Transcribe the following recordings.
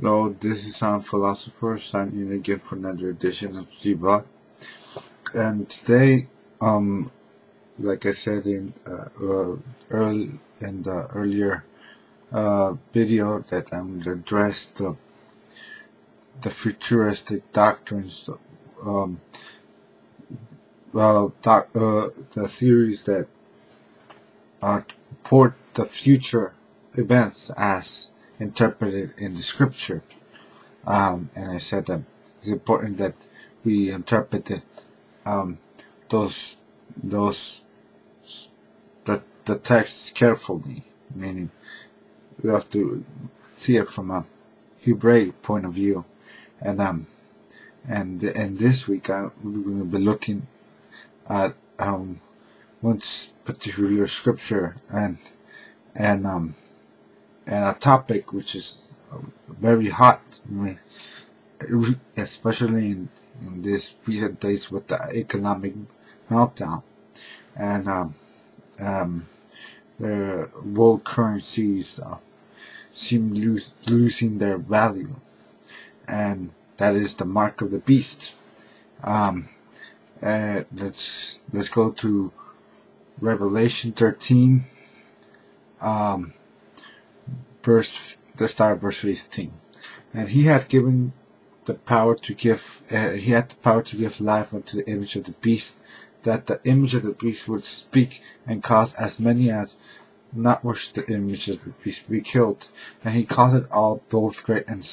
Hello, this is Sound Philosopher signing in again for another edition of Zebot. And today, like I said in the earlier video, that I'm going to address the futuristic doctrines, um, the theories that report the future events as interpreted in the scripture. And I said that it's important that we interpret it, those the text carefully, meaning we have to see it from a Hebraic point of view. And this week we're going to be looking at one particular scripture and a topic which is very hot, especially in these recent days with the economic meltdown and the world currencies seem losing their value, and that is the mark of the beast. Let's go to Revelation 13, let's start at verse 15. And he had the power to give life unto the image of the beast, that the image of the beast would speak and cause as many as not worship the image of the beast be killed. And he caused it all, both great and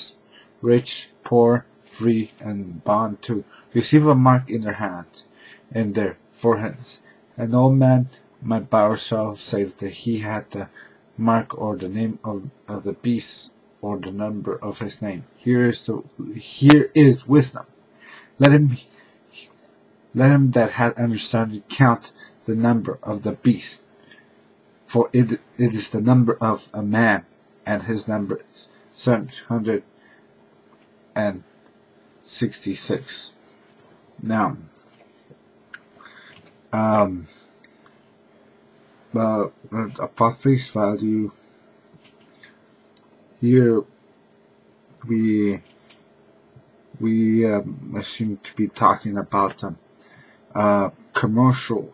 rich, poor, free, and bond, to receive a mark in their hands, in their foreheads. And no man might bow himself, save that he had the mark or the name of the beast or the number of his name. Here is wisdom. Let him that hath understanding count the number of the beast, for it is the number of a man, and his number is 766. Now, upon face value, here we seem to be talking about commercial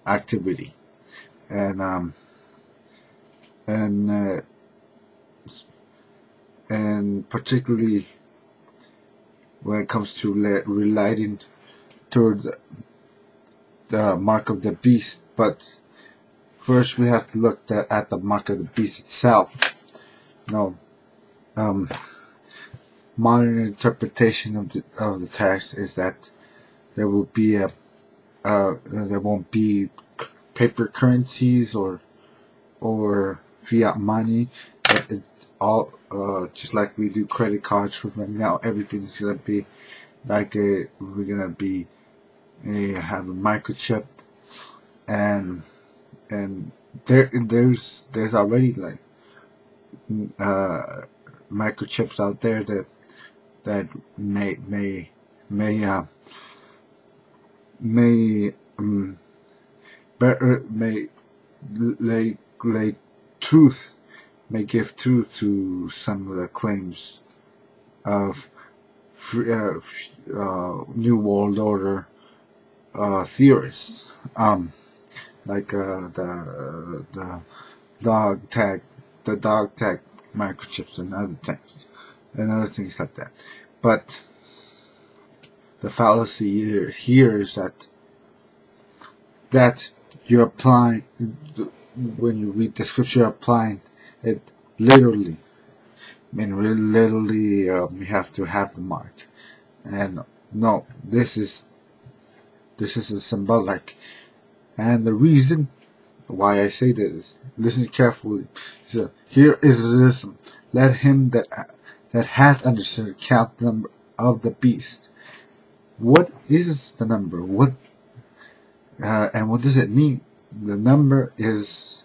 activity, and particularly when it comes to relating toward the mark of the beast. But first we have to look at the mark of the beast itself. Modern interpretation of the text is that there won't be paper currencies or fiat money. But it all just like we do credit cards for right now, everything is gonna be like we're gonna be have a microchip, and there's already like microchips out there that may give truth to some of the claims of New World Order theorists, like the dog tag microchips and other things like that. But the fallacy here is that you're applying, when you read the scripture, applying it literally. I mean, literally, you have to have the mark. And no, this is a symbolic. And the reason why I say this is, listen carefully. So here is wisdom. Let him that hath understood count the number of the beast. What is the number? And what does it mean? The number is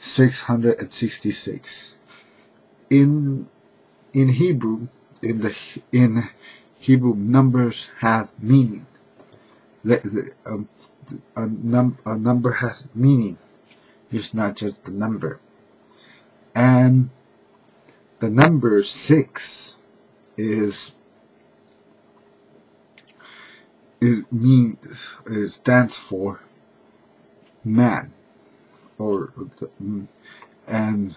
666. In Hebrew, in Hebrew, numbers have meaning. A number has meaning. It's not just the number. And the number 6 stands for man, and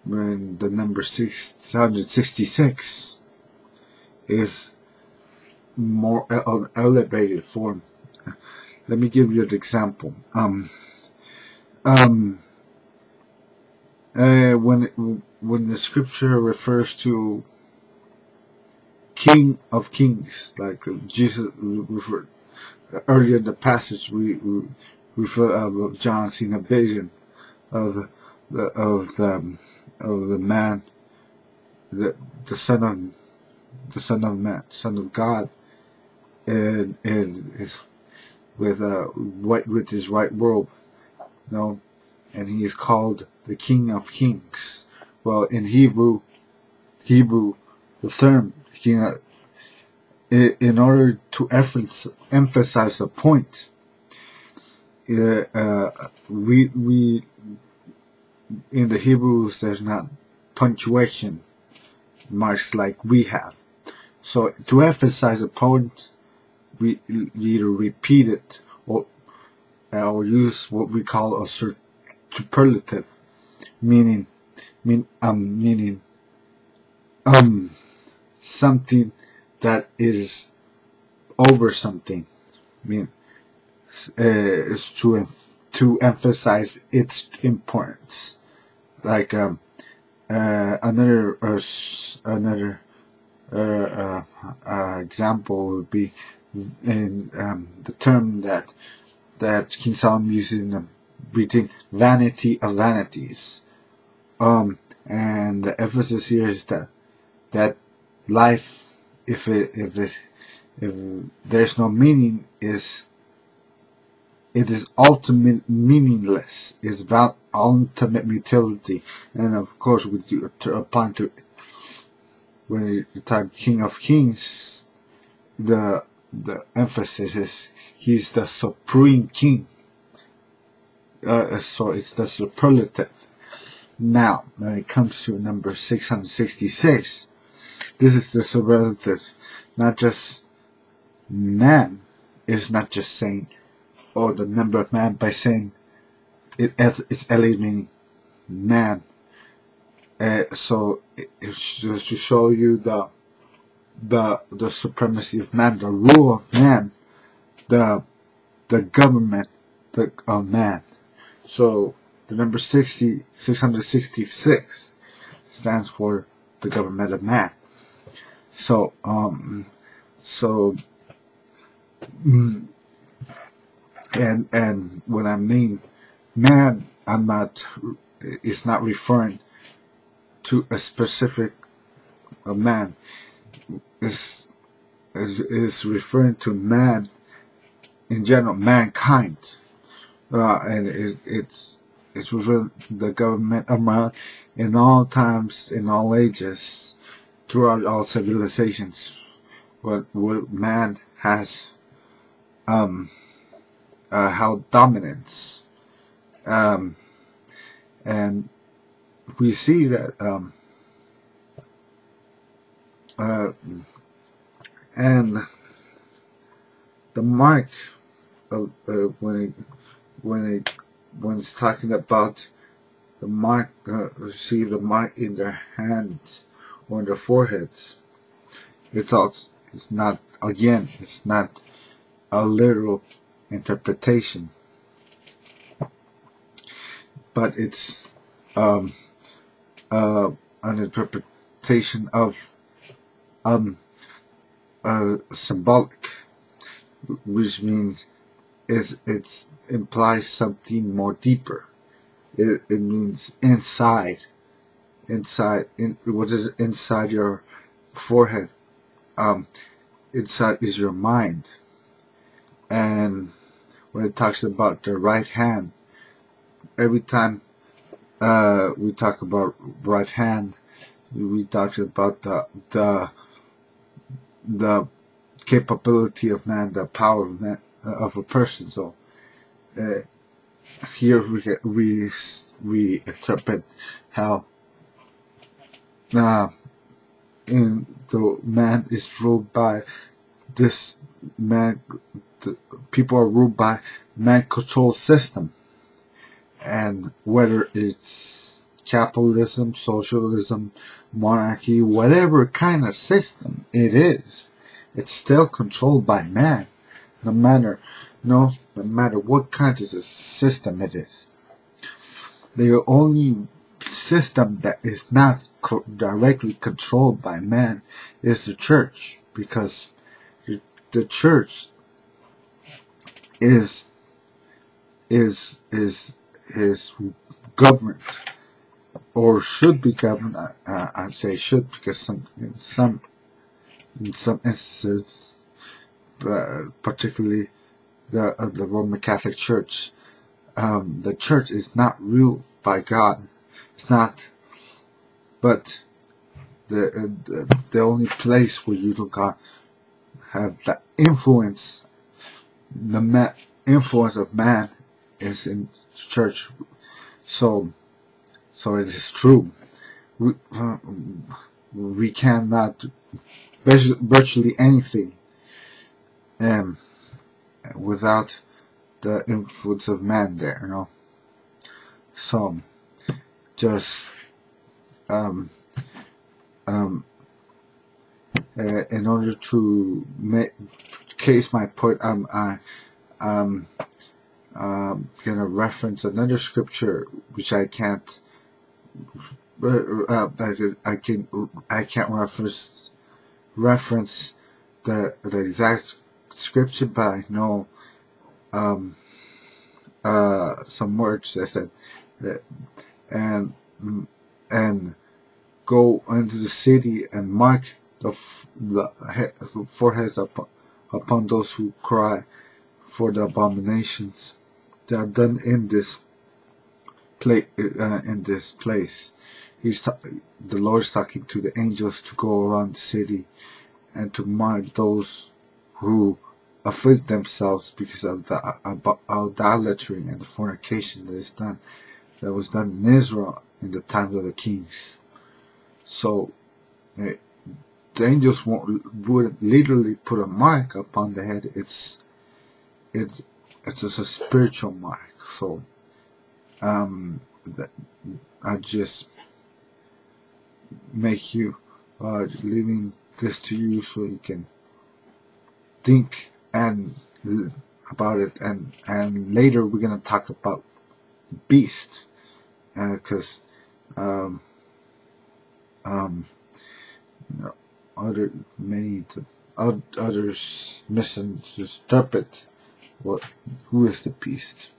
when the number 666 is more elevated form. Let me give you an example. When the scripture refers to King of Kings, like Jesus referred earlier in the passage, we refer John seeing a vision of the man, the son of man, son of God, and his with his white robe, and he is called the King of Kings. Well, in Hebrew, the term King, in order to emphasize a point, we in the Hebrews there's not punctuation marks like we have. So to emphasize a point, we either repeat it or use what we call a superlative, meaning something that is over something. Is to emphasize its importance. Like another example would be in the term that King Solomon uses in the between vanity of vanities. And the emphasis here is that life, if there's no meaning, it is ultimate meaningless. It's about ultimate utility. And of course, with you applying to when you type King of Kings, the emphasis is he's the supreme king. So it's the superlative. Now, when it comes to number 666, this is the superlative. Not just man. It's not just saying, or the number of man, by saying it's elevating man. So it's just to show you the supremacy of man, the rule of man, the government of man. So the number 666 stands for the government of man. So and when I mean man, it's not referring to a specific man. Is referring to man in general, mankind, and it's referring to the government of man in all times, in all ages, throughout all civilizations. What man has held dominance, and we see that and the mark of when it's talking about the mark, receive the mark in their hands or in their foreheads. It's not a literal interpretation, but it's an interpretation of symbolic, which means it implies something more deeper. It means inside. What is inside your forehead? Inside is your mind. And when it talks about the right hand, every time we talk about right hand, we talk about the capability of man, the power of man, of a person. So here we we interpret how uh, in the man is ruled by this man, the people are ruled by man control system, and whether it's capitalism, socialism, monarchy, whatever kind of system it is, it's still controlled by man, no matter no matter what kind of system it is. The only system that is not directly controlled by man is the church, because the church is is is is governed, or should be governed. I say should, because in some instances, particularly the Roman Catholic Church, the church is not ruled by God. It's not, but the only place where you got have the influence, influence of man, is in church. So it is true. We cannot do virtually anything without the influence of man there, you know. So just in order to case my point, I'm gonna reference another scripture which I can't I can't reference the exact scripture, but I know some words that said that, and go into the city and mark the foreheads upon those who cry for the abominations that are done in this place. The Lord's talking to the angels to go around the city and to mark those who afflict themselves because of the idolatry and the fornication that was done in Israel in the times of the kings. So the angels would literally put a mark upon the head. It's just a spiritual mark. So I just make you leaving this to you so you can think and about it, and later we're gonna talk about beast, because you know, others misinterpret who is the beast.